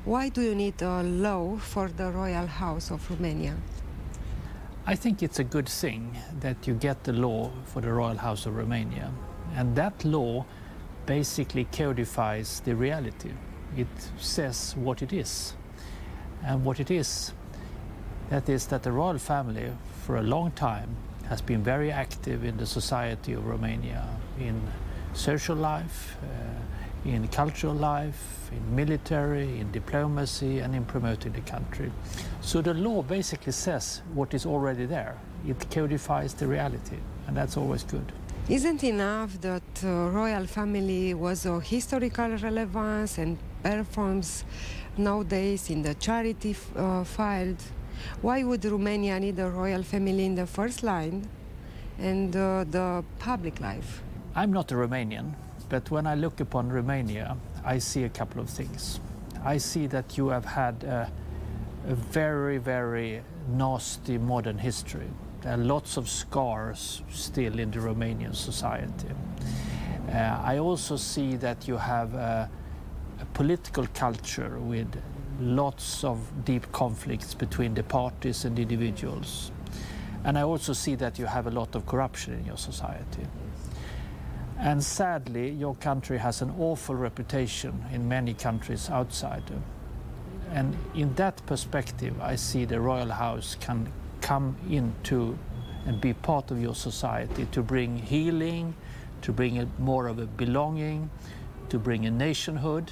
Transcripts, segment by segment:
Why do you need a law for the royal house of Romania? I think it's a good thing that you get the law for the Royal House of Romania. And that law basically codifies the reality. It says what it is. And what it is, that is that the royal family for a long time has been very active in the society of Romania, in social life, in cultural life, in military, in diplomacy, and in promoting the country. So the law basically says what is already there. It codifies the reality, and that's always good. Isn't enough that royal family was of historical relevance and performs nowadays in the charity field? Why would Romania need a royal family in the first line and the public life? I'm not a Romanian, but when I look upon Romania, I see a couple of things. I see that you have had a very, very nasty modern history. There are lots of scars still in the Romanian society. I also see that you have a political culture with lots of deep conflicts between the parties and individuals. And I also see that you have a lot of corruption in your society. And sadly, your country has an awful reputation in many countries outside. And in that perspective, I see the royal house can come into and be part of your society to bring healing, to bring more of a belonging, to bring a nationhood,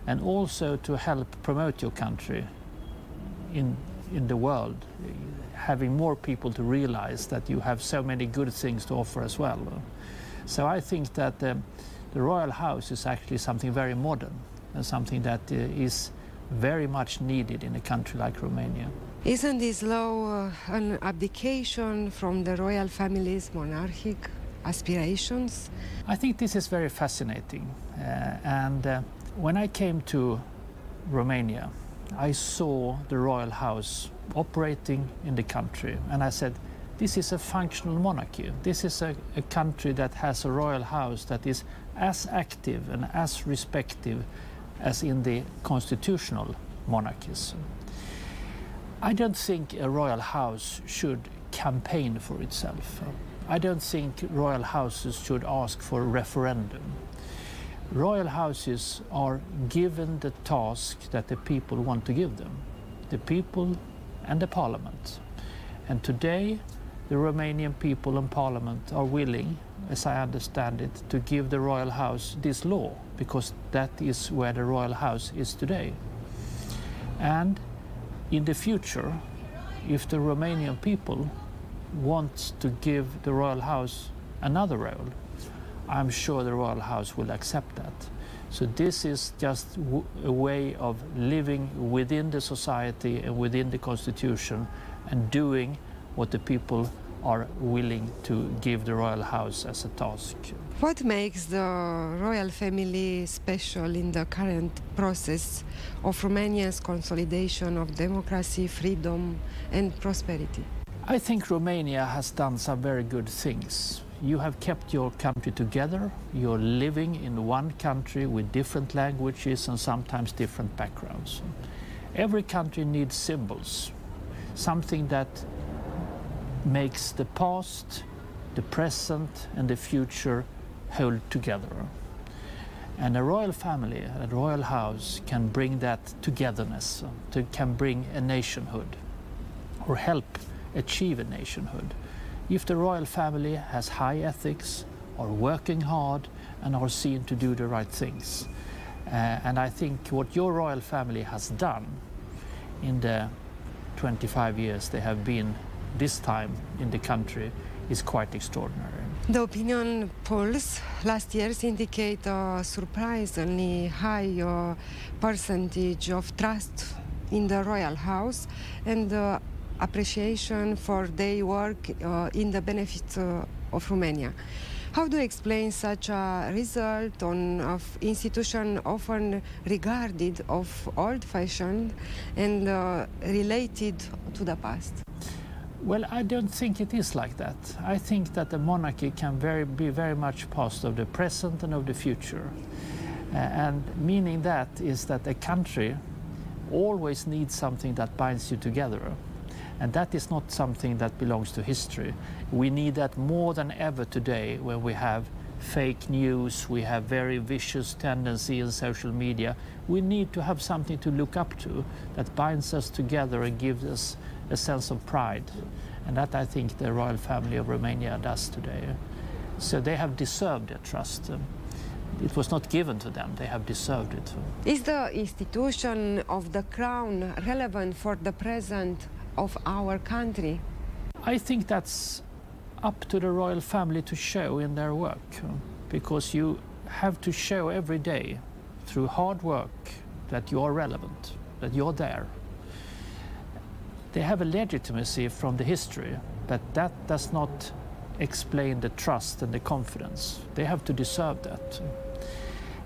and also to help promote your country in the world, having more people to realize that you have so many good things to offer as well. So I think that the royal house is actually something very modern and something that is very much needed in a country like Romania. Isn't this law an abdication from the royal family's monarchic aspirations? I think this is very fascinating. When I came to Romania, I saw the royal house operating in the country, and I said, this is a functional monarchy. This is a country that has a royal house that is as active and as respective as in the constitutional monarchies. I don't think a royal house should campaign for itself. I don't think royal houses should ask for a referendum. Royal houses are given the task that the people want to give them, the people and the parliament. And today, the Romanian people and parliament are willing, as I understand it, to give the royal house this law, because that is where the royal house is today. And in the future, if the Romanian people want to give the royal house another role, I'm sure the royal house will accept that. So this is just a way of living within the society and within the constitution and doing what the people are willing to give the royal house as a task. What makes the royal family special in the current process of Romania's consolidation of democracy, freedom and prosperity? I think Romania has done some very good things. You have kept your country together. You're living in one country with different languages and sometimes different backgrounds. Every country needs symbols, something that makes the past, the present and the future hold together. And a royal family, a royal house can bring that togetherness, can bring a nationhood or help achieve a nationhood. If the royal family has high ethics, are working hard and are seen to do the right things. And I think what your royal family has done in the 25 years they have been this time in the country is quite extraordinary. The opinion polls last year indicate a surprisingly high percentage of trust in the royal house and appreciation for their work in the benefit of Romania. How do you explain such a result of institution often regarded of old-fashioned and related to the past? Well, I don't think it is like that. I think that the monarchy can be very much part of the present and of the future. And meaning that is that a country always need something that binds you together. And that is not something that belongs to history. We need that more than ever today, when we have fake news, we have very vicious tendency in social media. We need to have something to look up to that binds us together and gives us a sense of pride. And that, I think, the royal family of Romania does today. So they have deserved their trust. It was not given to them, they have deserved it. Is the institution of the crown relevant for the present of our country? I think that's up to the royal family to show in their work, because you have to show every day through hard work that you are relevant, that you're there. They have a legitimacy from the history, but that does not explain the trust and the confidence. They have to deserve that.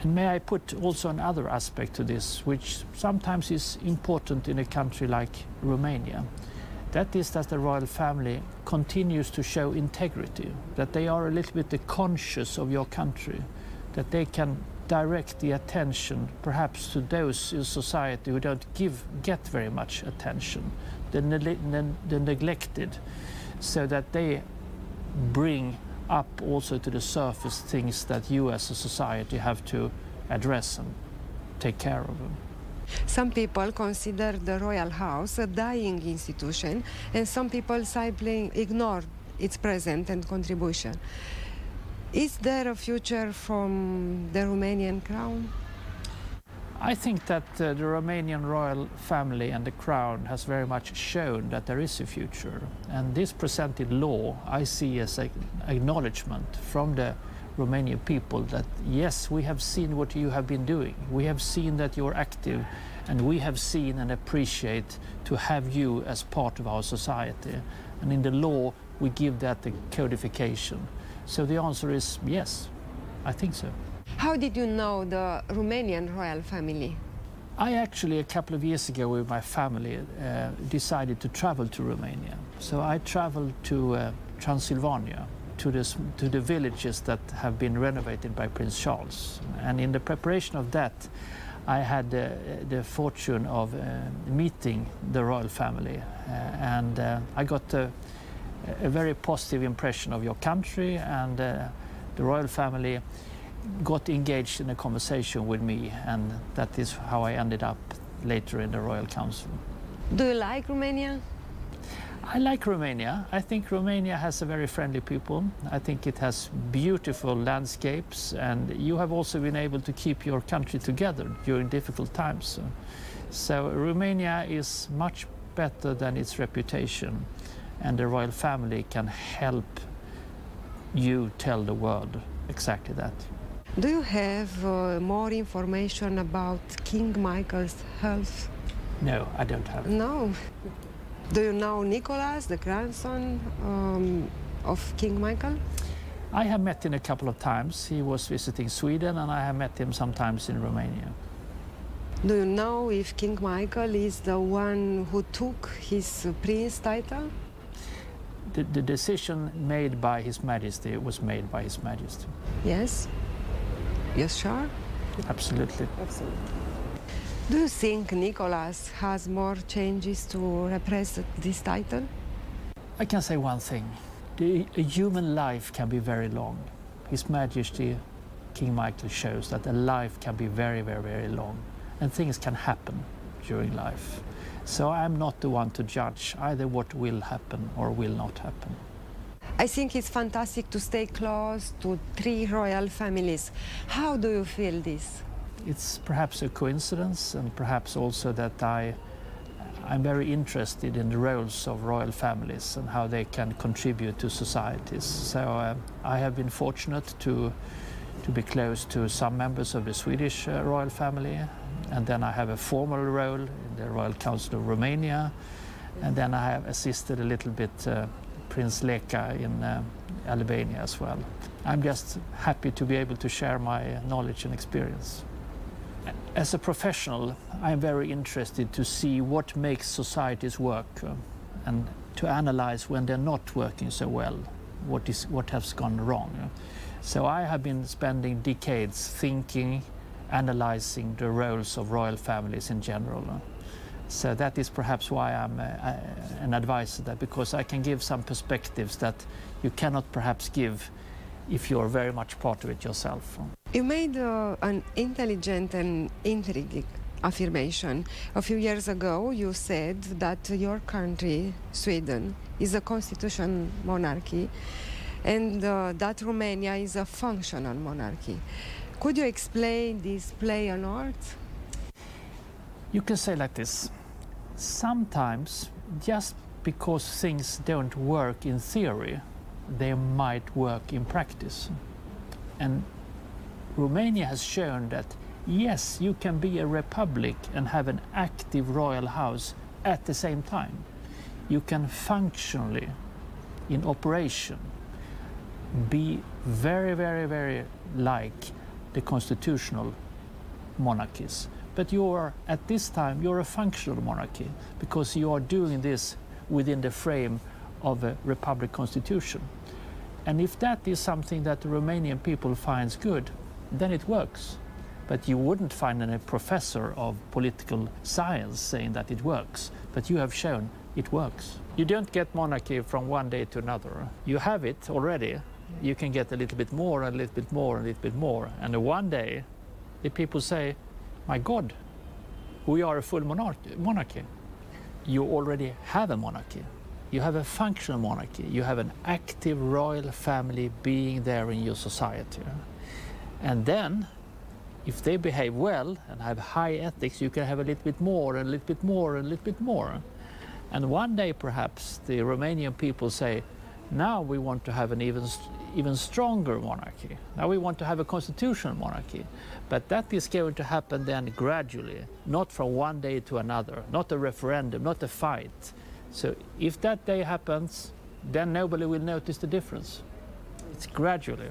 And may I put also another aspect to this, which sometimes is important in a country like Romania. That is that the royal family continues to show integrity, that they are a little bit conscious of your country, that they can direct the attention perhaps to those in society who don't get very much attention, the neglected, so that they bring up also to the surface things that you as a society have to address and take care of them. Some people consider the royal house a dying institution, and some people simply ignore its presence and contribution. Is there a future from the Romanian crown? I think that the Romanian royal family and the crown has very much shown that there is a future. And this presented law I see as an acknowledgement from the Romanian people that yes, we have seen what you have been doing. We have seen that you're active, and we have seen and appreciate to have you as part of our society. And in the law, we give that the codification. So the answer is yes, I think so. How did you know the Romanian royal family? I actually, a couple of years ago with my family, decided to travel to Romania. So I traveled to Transylvania, to the villages that have been renovated by Prince Charles. And in the preparation of that, I had the fortune of meeting the royal family. And I got a very positive impression of your country, and the royal family got engaged in a conversation with me, and that is how I ended up later in the Royal Council. Do you like Romania? I like Romania. I think Romania has a very friendly people. I think it has beautiful landscapes, and you have also been able to keep your country together during difficult times. So Romania is much better than its reputation, and the royal family can help you tell the world exactly that. Do you have more information about King Michael's health? No, I don't have it. No. Do you know Nicholas, the grandson of King Michael? I have met him a couple of times. He was visiting Sweden, and I have met him sometimes in Romania. Do you know if King Michael is the one who took his prince title? The decision made by His Majesty was made by His Majesty. Yes? Yes, sure? Absolutely. Absolutely. Do you think Nicholas has more changes to represent this title? I can say one thing. A human life can be very long. His Majesty, King Michael, shows that a life can be very, very, very long. And things can happen during life. So I'm not the one to judge either what will happen or will not happen. I think it's fantastic to stay close to 3 royal families. How do you feel this? It's perhaps a coincidence, and perhaps also that I'm very interested in the roles of royal families and how they can contribute to societies. So I have been fortunate to be close to some members of the Swedish royal family, and then I have a formal role in the Royal Council of Romania, and then I have assisted a little bit Prince Leka in Albania as well. I'm just happy to be able to share my knowledge and experience. As a professional, I'm very interested to see what makes societies work and to analyze when they're not working so well, what has gone wrong. So I have been spending decades thinking analyzing the roles of royal families in general. So that is perhaps why I'm an advisor there, because I can give some perspectives that you cannot perhaps give if you're very much part of it yourself. You made an intelligent and intriguing affirmation. A few years ago, you said that your country, Sweden, is a constitutional monarchy and that Romania is a functional monarchy. Could you explain this play on words? You can say like this. Sometimes, just because things don't work in theory, they might work in practice. And Romania has shown that, yes, you can be a republic and have an active royal house at the same time. You can functionally, in operation, be very, very, very like the constitutional monarchies. But at this time, you're a functional monarchy because you are doing this within the frame of a republic constitution. And if that is something that the Romanian people finds good, then it works. But you wouldn't find any professor of political science saying that it works. But you have shown it works. You don't get monarchy from one day to another. You have it already. You can get a little bit more, a little bit more, a little bit more. And one day, the people say, my God, we are a full monarchy. You already have a monarchy. You have a functional monarchy. You have an active royal family being there in your society. And then, if they behave well and have high ethics, you can have a little bit more, and a little bit more, and a little bit more. And one day, perhaps, the Romanian people say, now we want to have an even stronger monarchy. Now we want to have a constitutional monarchy. But that is going to happen then gradually, not from one day to another, not a referendum, not a fight. So if that day happens, then nobody will notice the difference. It's gradually.